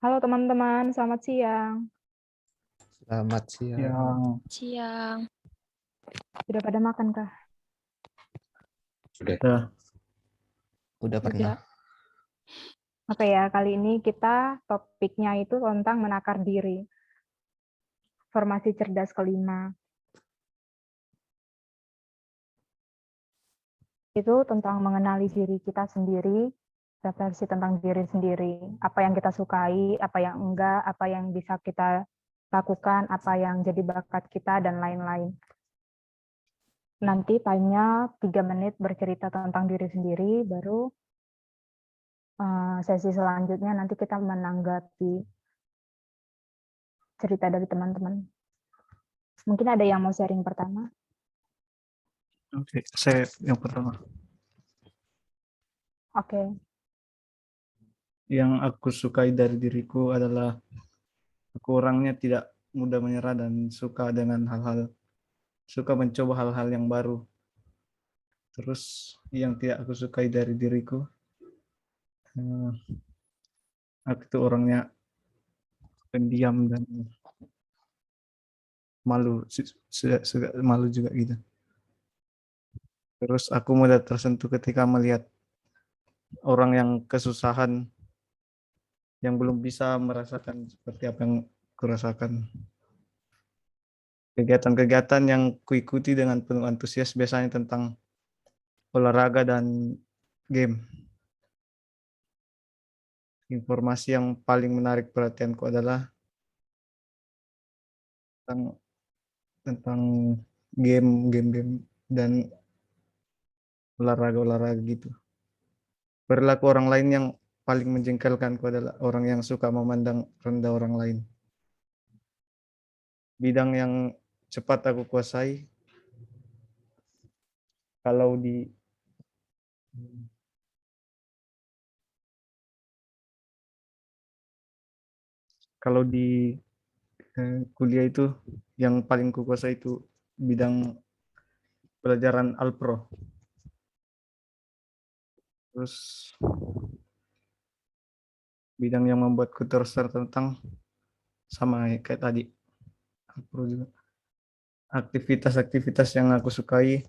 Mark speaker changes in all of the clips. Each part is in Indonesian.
Speaker 1: Halo teman-teman, selamat siang.
Speaker 2: Selamat siang.
Speaker 3: Yang
Speaker 4: Siang.
Speaker 1: Sudah pada makan kah?
Speaker 2: Udah pernah.
Speaker 1: Oke ya, kali ini kita topiknya itu tentang menakar diri. Formasi cerdas kelima. Itu tentang mengenali diri kita sendiri, refleksi tentang diri sendiri. Apa yang kita sukai, apa yang enggak, apa yang bisa kita lakukan, apa yang jadi bakat kita, dan lain-lain. Nanti time-nya 3 menit bercerita tentang diri sendiri, baru sesi selanjutnya nanti kita menanggapi cerita dari teman-teman. Mungkin ada yang mau sharing pertama?
Speaker 3: Oke, saya yang pertama.
Speaker 1: Oke.
Speaker 3: Yang aku sukai dari diriku adalah aku orangnya tidak mudah menyerah dan suka mencoba hal-hal yang baru. Terus yang tidak aku sukai dari diriku, aku tuh orangnya pendiam dan malu, malu juga gitu. Terus aku mudah tersentuh ketika melihat orang yang kesusahan, yang belum bisa merasakan seperti apa yang kurasakan. Kegiatan-kegiatan yang kuikuti dengan penuh antusias biasanya tentang olahraga dan game. Informasi yang paling menarik perhatianku adalah tentang game dan olahraga gitu. Perilaku orang lain yang paling menjengkelkanku adalah orang yang suka memandang rendah orang lain. Bidang yang cepat aku kuasai kalau di kuliah itu yang paling kuasai itu bidang pelajaran Alpro. Terus bidang yang membuatku tertantang sama kayak tadi Alpro juga. Aktivitas-aktivitas yang aku sukai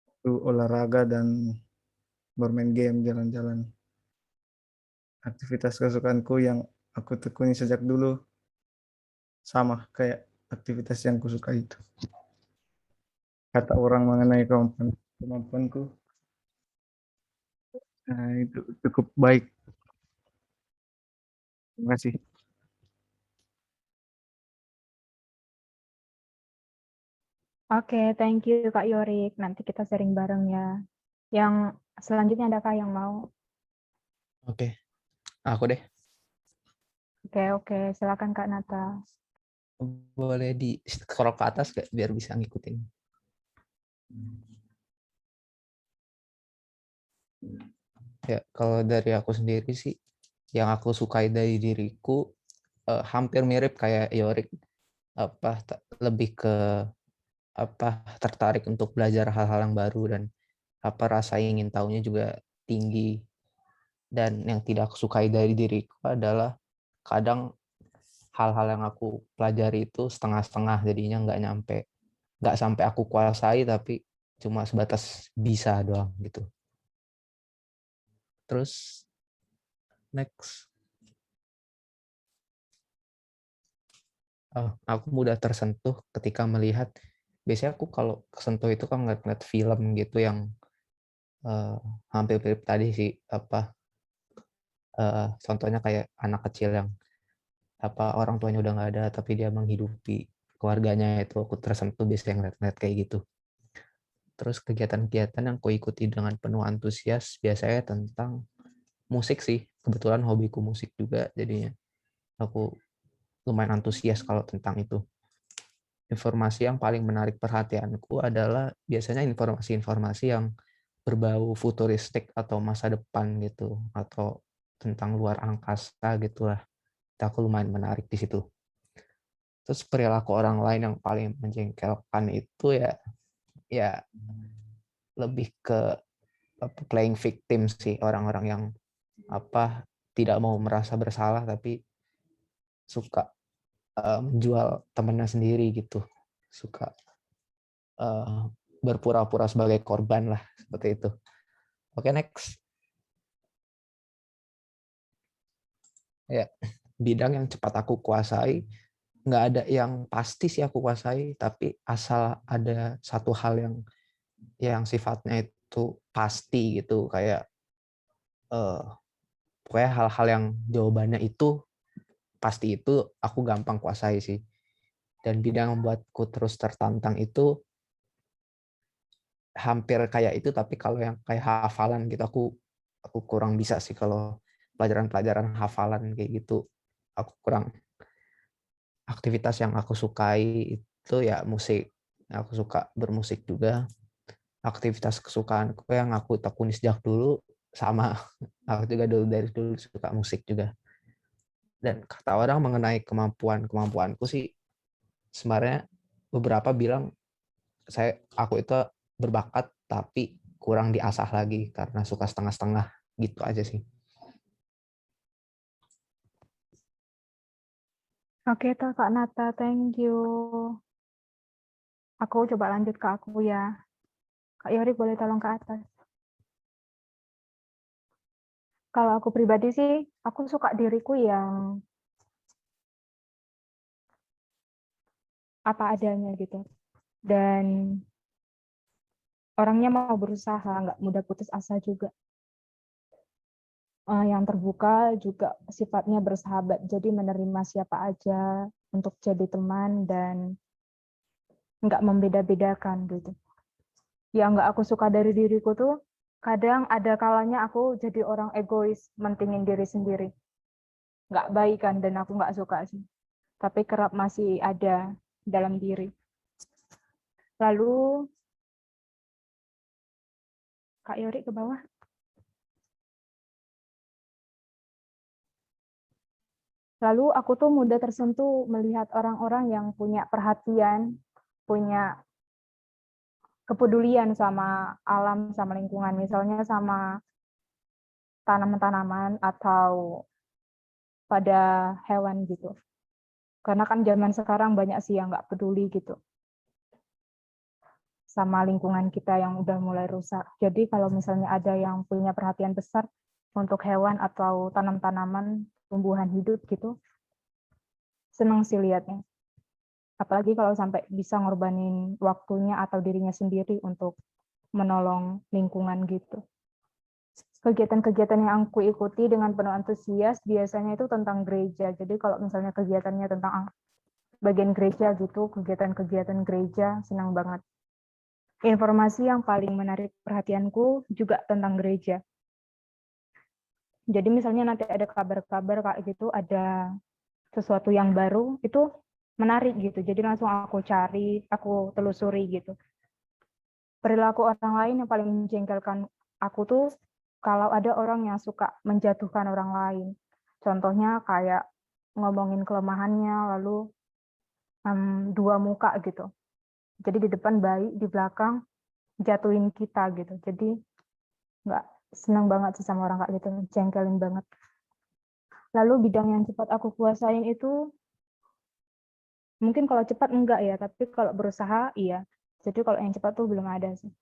Speaker 3: itu olahraga dan bermain game, jalan-jalan. Aktivitas kesukaanku yang aku tekuni sejak dulu sama kayak aktivitas yang kusuka itu. Kata orang mengenai kemampuanku, itu cukup baik. Terima kasih.
Speaker 1: Oke, thank you Kak Yorik. Nanti kita sharing bareng ya. Yang selanjutnya ada Kak yang mau?
Speaker 2: Oke, aku deh.
Speaker 1: Oke. Silakan Kak Nata.
Speaker 2: Boleh di scroll ke atas gak biar bisa ngikutin. Ya, kalau dari aku sendiri sih, yang aku sukai dari diriku hampir mirip kayak Yorik. Lebih ke tertarik untuk belajar hal-hal yang baru dan rasa ingin tahunya juga tinggi. Dan yang tidak aku sukai dari diriku adalah kadang hal-hal yang aku pelajari itu setengah-setengah, jadinya nggak sampai aku kuasai, tapi cuma sebatas bisa doang gitu. Terus next, aku mudah tersentuh ketika melihat, biasanya aku kalau kesentuh itu kan ngeliat film gitu yang hampir mirip tadi sih, contohnya kayak anak kecil yang orang tuanya udah nggak ada tapi dia menghidupi keluarganya, itu aku tersentuh biasanya ngeliat kayak gitu. Terus kegiatan-kegiatan yang aku ikuti dengan penuh antusias biasanya tentang musik sih. Kebetulan hobiku musik juga, jadinya aku lumayan antusias kalau tentang itu. Informasi yang paling menarik perhatianku adalah biasanya informasi-informasi yang berbau futuristik atau masa depan gitu, atau tentang luar angkasa gitulah. Itu aku lumayan menarik di situ. Terus perilaku orang lain yang paling menjengkelkan itu ya lebih ke playing victim sih, orang-orang yang tidak mau merasa bersalah tapi suka menjual temannya sendiri gitu, suka berpura-pura sebagai korban lah, seperti itu. Oke, next. Ya, bidang yang cepat aku kuasai, nggak ada yang pasti sih aku kuasai, tapi asal ada satu hal yang sifatnya itu pasti gitu, kayak pokoknya hal-hal yang jawabannya itu pasti, itu aku gampang kuasai sih. Dan bidang yang membuatku terus tertantang itu hampir kayak itu, tapi kalau yang kayak hafalan gitu aku kurang bisa sih. Kalau pelajaran-pelajaran hafalan kayak gitu aku kurang. Aktivitas yang aku sukai itu ya musik. Aku suka bermusik juga. Aktivitas kesukaanku yang aku tekuni sejak dulu sama, aku juga dari dulu suka musik juga. Dan kata orang mengenai kemampuanku sih, sebenarnya beberapa bilang aku itu berbakat tapi kurang diasah lagi karena suka setengah-setengah, gitu aja sih.
Speaker 1: Oke, toh Kak Nata, thank you. Aku coba lanjut ke aku ya. Kak Yorik boleh tolong ke atas. Kalau aku pribadi sih, aku suka diriku yang apa adanya gitu. Dan orangnya mau berusaha, nggak mudah putus asa juga. Yang terbuka juga sifatnya bersahabat, jadi menerima siapa aja untuk jadi teman dan nggak membeda-bedakan gitu. Yang nggak aku suka dari diriku tuh, kadang ada kalanya aku jadi orang egois, mentingin diri sendiri. Nggak baik kan, dan aku nggak suka sih. Tapi kerap masih ada dalam diri. Lalu, Kak Yori ke bawah. Lalu aku tuh mudah tersentuh melihat orang-orang yang punya perhatian, punya kepedulian sama alam, sama lingkungan, misalnya sama tanaman-tanaman atau pada hewan gitu. Karena kan zaman sekarang banyak sih yang nggak peduli gitu sama lingkungan kita yang udah mulai rusak. Jadi kalau misalnya ada yang punya perhatian besar untuk hewan atau tanam-tanaman, tumbuhan hidup gitu, senang sih lihatnya. Apalagi kalau sampai bisa ngorbanin waktunya atau dirinya sendiri untuk menolong lingkungan gitu. Kegiatan-kegiatan yang aku ikuti dengan penuh antusias biasanya itu tentang gereja. Jadi kalau misalnya kegiatannya tentang bagian gereja gitu, kegiatan-kegiatan gereja, senang banget. Informasi yang paling menarik perhatianku juga tentang gereja. Jadi misalnya nanti ada kabar-kabar kayak gitu, ada sesuatu yang baru, itu menarik gitu. Jadi langsung aku cari, aku telusuri gitu. Perilaku orang lain yang paling menjengkelkan aku tuh kalau ada orang yang suka menjatuhkan orang lain. Contohnya kayak ngomongin kelemahannya, lalu dua muka gitu. Jadi di depan baik, di belakang jatuhin kita gitu. Jadi nggak senang banget sih sama orang kayak gitu, jengkelin banget. Lalu bidang yang cepat aku kuasain itu, mungkin kalau cepat enggak ya, tapi kalau berusaha iya. Jadi kalau yang cepat tuh belum ada sih.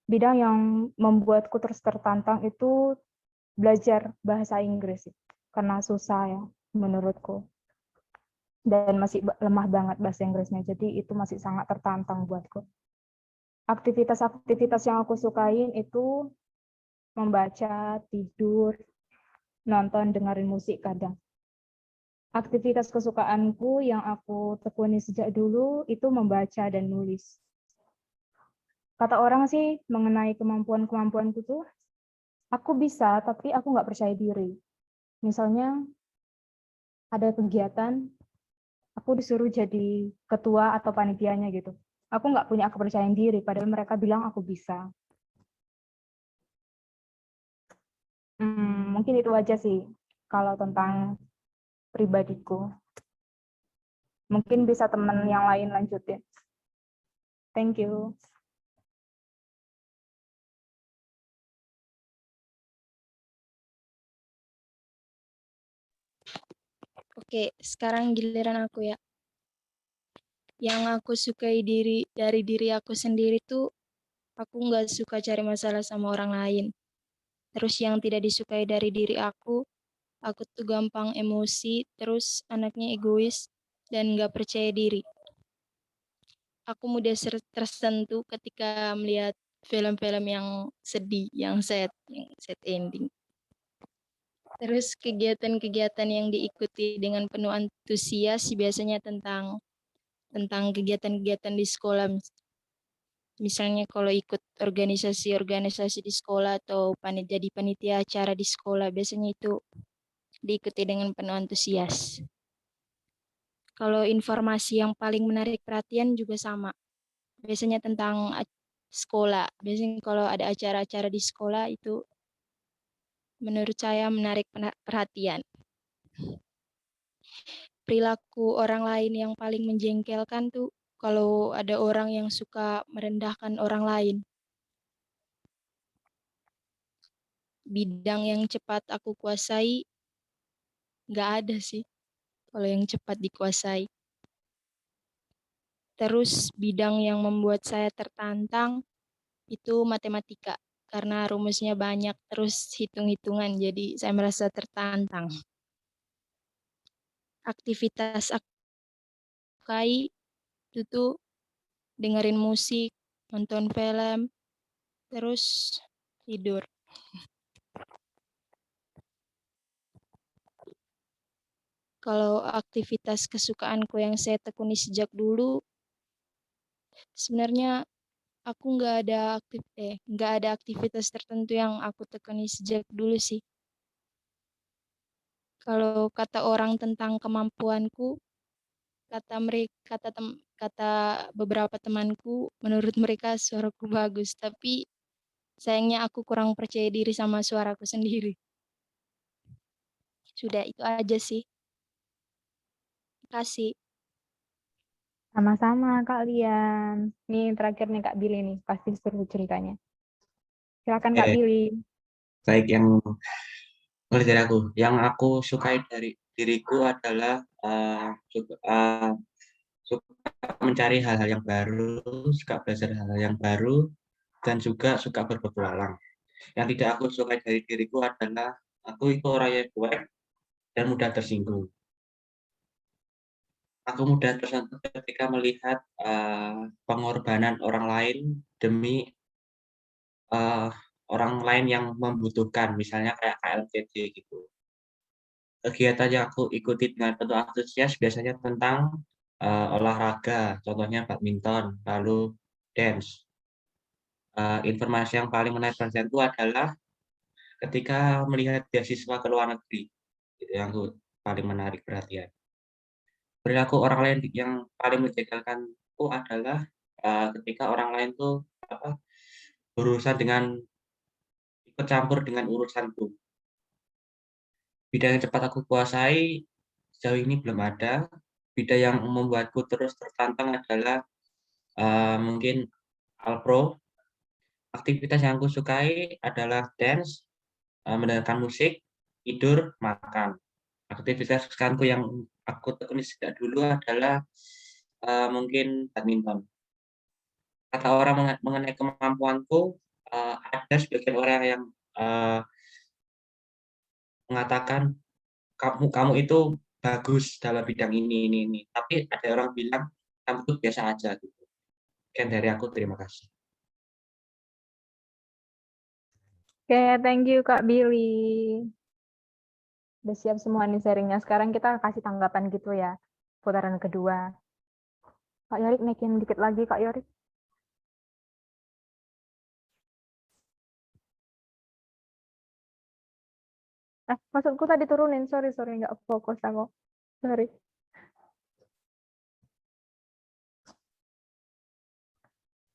Speaker 1: Bidang yang membuatku terus tertantang itu belajar bahasa Inggris sih. Karena susah ya menurutku. Dan masih lemah banget bahasa Inggrisnya, jadi itu masih sangat tertantang buatku. Aktivitas-aktivitas yang aku sukain itu membaca, tidur, nonton, dengerin musik kadang. Aktivitas kesukaanku yang aku tekuni sejak dulu itu membaca dan nulis. Kata orang sih mengenai kemampuan-kemampuanku tuh, aku bisa tapi aku nggak percaya diri. Misalnya ada kegiatan, aku disuruh jadi ketua atau panitianya gitu. Aku nggak punya kepercayaan diri, padahal mereka bilang aku bisa. Mungkin itu aja sih kalau tentang pribadiku. Mungkin bisa teman yang lain lanjutin. Thank you.
Speaker 4: Oke, sekarang giliran aku ya. Yang aku sukai dari diri aku sendiri tuh, aku nggak suka cari masalah sama orang lain. Terus yang tidak disukai dari diri aku tuh gampang emosi, terus anaknya egois, dan nggak percaya diri. Aku mudah tersentuh ketika melihat film-film yang sedih, yang sad ending. Terus kegiatan-kegiatan yang diikuti dengan penuh antusias biasanya tentang kegiatan-kegiatan di sekolah. Misalnya kalau ikut organisasi-organisasi di sekolah atau jadi panitia acara di sekolah, biasanya itu diikuti dengan penuh antusias. Kalau informasi yang paling menarik perhatian juga sama. Biasanya tentang sekolah. Biasanya kalau ada acara-acara di sekolah itu menurut saya menarik perhatian. Perilaku orang lain yang paling menjengkelkan tuh kalau ada orang yang suka merendahkan orang lain. Bidang yang cepat aku kuasai, nggak ada sih kalau yang cepat dikuasai. Terus bidang yang membuat saya tertantang itu matematika. Karena rumusnya banyak, terus hitung-hitungan, jadi saya merasa tertantang. Aktivitas aku sukai itu tuh dengerin musik, nonton film, terus tidur. Kalau aktivitas kesukaanku yang saya tekuni sejak dulu, sebenarnya aku nggak ada aktivitas tertentu yang aku tekuni sejak dulu sih. Kalau kata orang tentang kemampuanku, kata beberapa temanku, menurut mereka suaraku bagus, tapi sayangnya aku kurang percaya diri sama suaraku sendiri. Sudah itu aja sih. Terima kasih.
Speaker 1: Sama-sama Kak Lian. Nih terakhir nih Kak Billy nih, pasti seru ceritanya. Silakan Kak Billy.
Speaker 5: Baik, yang mulai dari aku. Yang aku sukai dari diriku adalah suka mencari hal-hal yang baru, suka belajar hal-hal yang baru, dan juga suka berpetualang. Yang tidak aku sukai dari diriku adalah aku itu orang yang cuek dan mudah tersinggung. Aku mudah tersentuh ketika melihat pengorbanan orang lain demi orang lain yang membutuhkan, misalnya kayak KLCD gitu. Kegiatan yang aku ikuti dengan penuh antusias biasanya tentang olahraga, contohnya badminton, lalu dance. Informasi yang paling menarik perhatianku adalah ketika melihat beasiswa ke luar negeri, itu yang paling menarik perhatian. Perilaku orang lain yang paling menjengkelkanku adalah ketika orang lain tuh berurusan dengan ikut campur dengan urusanku. Bidang yang cepat aku kuasai sejauh ini belum ada. Bidang yang membuatku terus tertantang adalah mungkin alpro. Aktivitas yang aku sukai adalah dance, mendengarkan musik, tidur, makan. Aktivitas kesukaanku yang aku tekuni sejak dulu adalah mungkin badminton. Kata orang mengenai kemampuanku, ada sebagian orang yang mengatakan kamu itu bagus dalam bidang ini. Tapi ada orang bilang kamu itu biasa aja gitu. Sekian dari aku, terima kasih.
Speaker 1: Oke, thank you Kak Billy. Udah siap semua nih sharingnya. Sekarang kita kasih tanggapan gitu ya, putaran kedua. Kak Yorik naikin dikit lagi Kak Yorik. Maksudku tadi turunin, sorry, nggak fokus aku. Sorry.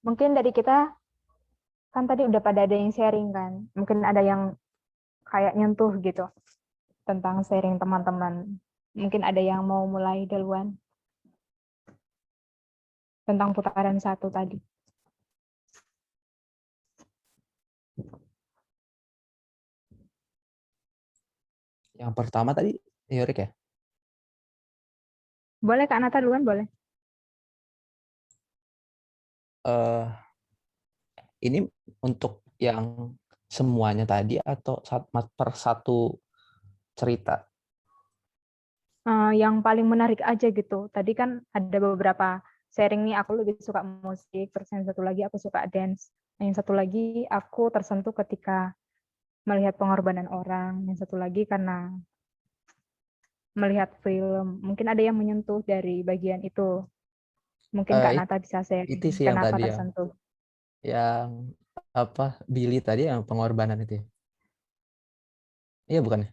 Speaker 1: Mungkin dari kita, kan tadi udah pada ada yang sharing kan. Mungkin ada yang kayak nyentuh gitu tentang sharing teman-teman. Mungkin ada yang mau mulai duluan tentang putaran satu tadi.
Speaker 2: Yang pertama tadi, Yorik ya?
Speaker 1: Boleh Kak Nata duluan, boleh.
Speaker 2: Eh, ini untuk yang semuanya tadi atau per satu cerita?
Speaker 1: Yang paling menarik aja gitu. Tadi kan ada beberapa sharing nih, aku lebih suka musik, terus yang satu lagi aku suka dance. Yang satu lagi aku tersentuh ketika melihat pengorbanan orang. Yang satu lagi karena melihat film. Mungkin ada yang menyentuh dari bagian itu. Mungkin Kak
Speaker 2: Eh,
Speaker 1: Nata bisa
Speaker 2: itu
Speaker 1: sharing
Speaker 2: sih yang
Speaker 1: kenapa
Speaker 2: tadi
Speaker 1: tersentuh.
Speaker 2: yang apa Billy tadi yang pengorbanan itu ya? Iya bukan ya?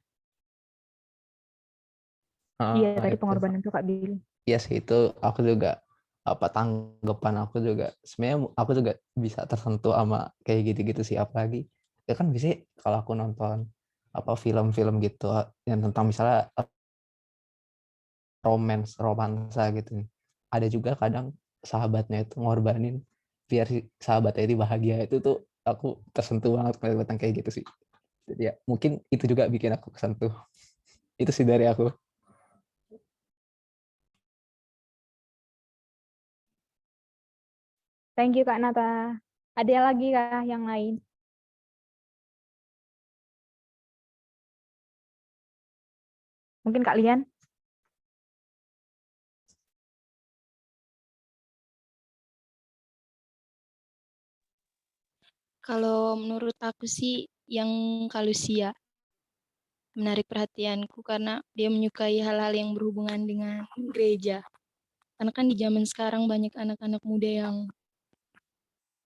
Speaker 1: Iya, tadi
Speaker 2: Itu.
Speaker 1: pengorbanan tuh Kak Billy.
Speaker 2: Iya sih itu aku juga apa tanggapan aku juga sebenarnya aku juga bisa tersentuh sama kayak gitu-gitu sih, apalagi ya kan bisa kalau aku nonton apa film-film gitu yang tentang misalnya romansa gitu nih. Ada juga kadang sahabatnya itu ngorbanin biar si sahabatnya itu bahagia, itu tuh aku tersentuh banget ngeliat kayak gitu sih. Jadi ya mungkin itu juga bikin aku kesentuh. Itu sih dari aku.
Speaker 1: Thank you Kak Nata. Ada lagi kah yang lain? Mungkin Kak Lian?
Speaker 4: Kalau menurut aku sih yang Kalusia menarik perhatianku karena dia menyukai hal-hal yang berhubungan dengan gereja. Karena kan di zaman sekarang banyak anak-anak muda yang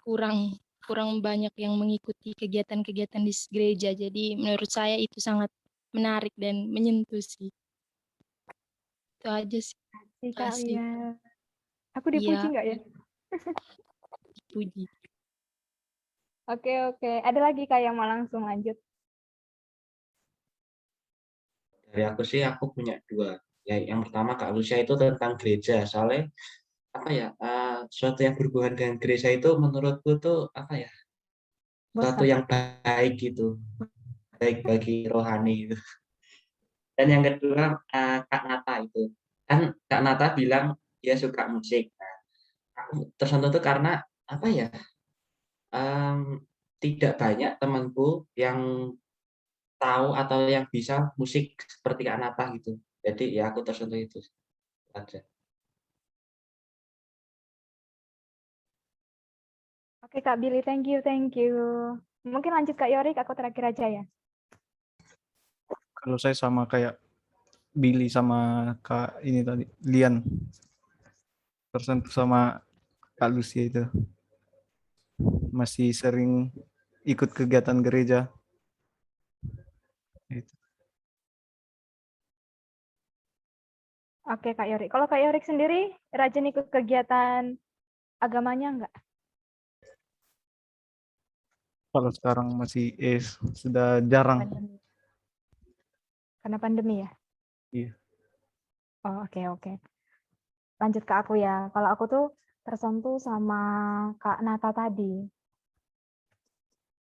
Speaker 4: kurang banyak yang mengikuti kegiatan-kegiatan di gereja. Jadi menurut saya itu sangat menarik dan menyentuh sih. Itu aja sih.
Speaker 1: Si Kak
Speaker 4: Kasih.
Speaker 1: Lian. Aku dipuji
Speaker 4: Iya,
Speaker 1: nggak ya?
Speaker 4: puji.
Speaker 1: Oke, oke. Ada lagi Kak yang mau langsung lanjut?
Speaker 5: Dari aku sih aku punya dua. Ya, yang pertama Kak Lucia itu tentang gereja. Soalnya apa ya? Sesuatu yang berhubungan dengan gereja itu menurutku tuh apa ya? Sesuatu
Speaker 1: Bosan.
Speaker 5: yang baik gitu, baik bagi rohani itu. Dan yang kedua Kak Nata itu. Kan Kak Nata bilang dia suka musik. Nah, aku tersentuh tuh karena apa ya? em, Tidak banyak temanku yang tahu atau yang bisa musik seperti Kak Nata gitu. Jadi ya aku tersentuh itu aja.
Speaker 1: Oke Kak Billy, thank you, thank you. Mungkin lanjut Kak Yorik, aku terakhir aja ya.
Speaker 3: Kalau saya sama kayak Billy sama Kak ini tadi, Lian, tersentuh sama Kak Lucia itu. Masih sering ikut kegiatan gereja. Itu.
Speaker 1: Oke Kak Yorik. Kalau Kak Yorik sendiri, rajin ikut kegiatan agamanya enggak?
Speaker 3: Kalau sekarang masih sudah jarang.
Speaker 1: Pandemi. Karena pandemi ya?
Speaker 3: Iya.
Speaker 1: Oh, oke, oke. Lanjut ke aku ya. Kalau aku tuh tersentuh sama Kak Nata tadi.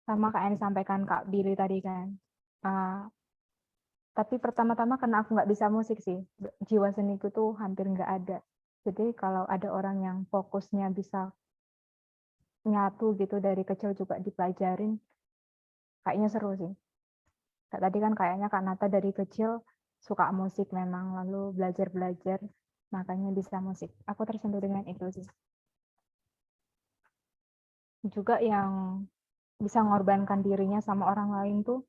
Speaker 1: Sama Kak yang disampaikan Kak Billy tadi kan. Uh, tapi pertama-tama karena aku nggak bisa musik sih. Jiwa seniku tuh hampir nggak ada. Jadi kalau ada orang yang fokusnya bisa nyatu gitu dari kecil juga dipelajarin, kayaknya seru sih. Kayak tadi kan kayaknya Kak Nata dari kecil suka musik memang, lalu belajar-belajar, makanya bisa musik. Aku tersentuh dengan itu sih. Juga yang bisa mengorbankan dirinya sama orang lain tuh,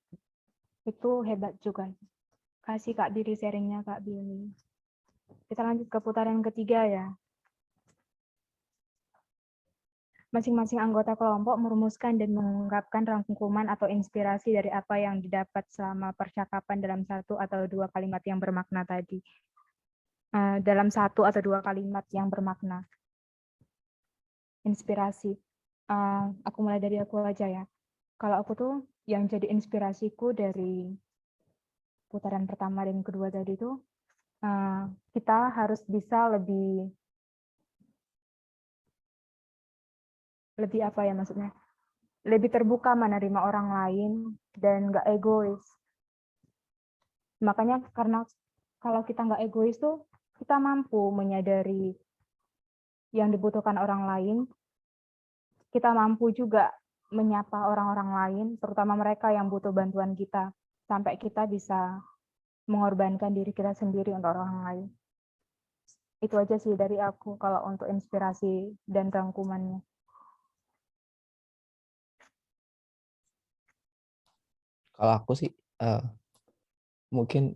Speaker 1: itu hebat juga. Kasih Kak Diri sharingnya Kak Billy. Kita lanjut ke putaran ketiga ya. Masing-masing anggota kelompok merumuskan dan mengungkapkan rangkuman atau inspirasi dari apa yang didapat selama percakapan dalam satu atau dua kalimat yang bermakna tadi. Dalam satu atau dua kalimat yang bermakna. Inspirasi. Aku mulai dari aku aja ya. Kalau aku tuh yang jadi inspirasiku dari putaran pertama dan kedua tadi tuh, kita harus bisa lebih apa ya maksudnya? Lebih terbuka menerima orang lain dan nggak egois. Makanya karena kalau kita nggak egois tuh kita mampu menyadari yang dibutuhkan orang lain, kita mampu juga menyapa orang-orang lain, terutama mereka yang butuh bantuan kita, sampai kita bisa mengorbankan diri kita sendiri untuk orang lain. Itu aja sih dari aku kalau untuk inspirasi dan rangkumannya.
Speaker 2: Kalau aku sih mungkin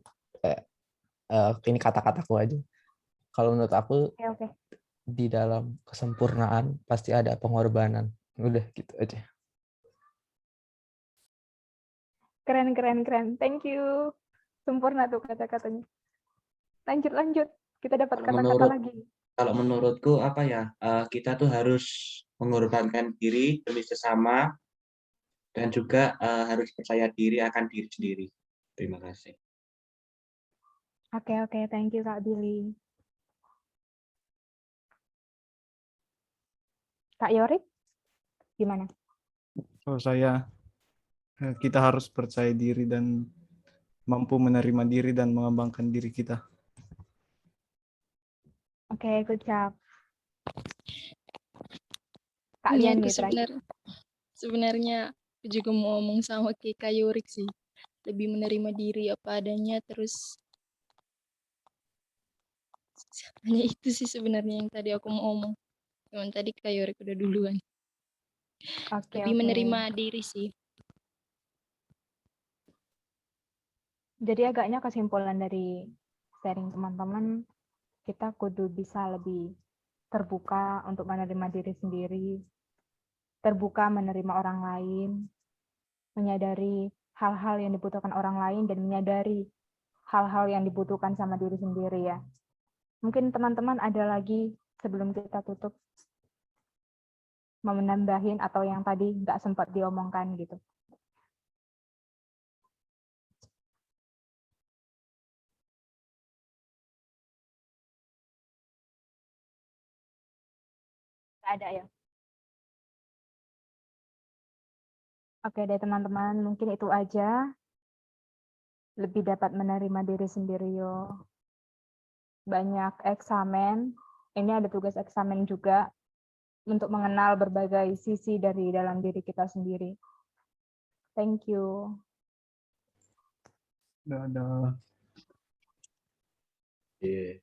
Speaker 2: ini kata-kataku aja. Kalau menurut aku
Speaker 1: Oke.
Speaker 2: di dalam kesempurnaan pasti ada pengorbanan. Udah gitu aja.
Speaker 1: Keren. Thank you. Sempurna tuh kata-katanya. Lanjut. Kita dapat kata-kata lagi.
Speaker 5: Kalau menurutku apa ya, kita tuh harus mengorbankan diri demi sesama dan juga harus percaya diri akan diri sendiri. Terima kasih.
Speaker 1: Oke. Thank you, Kak Billy. Kak Yorik, gimana?
Speaker 3: Kalau saya, kita harus percaya diri dan mampu menerima diri dan mengembangkan diri kita.
Speaker 1: Oke, good job. Kak
Speaker 4: Ini
Speaker 1: Lian
Speaker 4: aku
Speaker 1: nih terakhir.
Speaker 4: sebenarnya aku juga mau ngomong sama Kak Yorik sih. Lebih menerima diri apa adanya, terus hanya itu sih sebenarnya yang tadi aku mau ngomong. Cuman tadi Kak Yorik udah duluan.
Speaker 1: Oke.
Speaker 4: Lebih menerima diri sih.
Speaker 1: Jadi agaknya kesimpulan dari sharing teman-teman, kita kudu bisa lebih terbuka untuk menerima diri sendiri, terbuka menerima orang lain, menyadari hal-hal yang dibutuhkan orang lain, dan menyadari hal-hal yang dibutuhkan sama diri sendiri ya. Mungkin teman-teman ada lagi sebelum kita tutup, mau menambahin atau yang tadi nggak sempat diomongkan gitu. Nggak ada ya? Oke deh teman-teman, mungkin itu aja. Lebih dapat menerima diri sendiri yo. Banyak eksamen, ini ada tugas eksamen juga untuk mengenal berbagai sisi dari dalam diri kita sendiri. Thank you.
Speaker 3: Dadah.
Speaker 5: Yeah.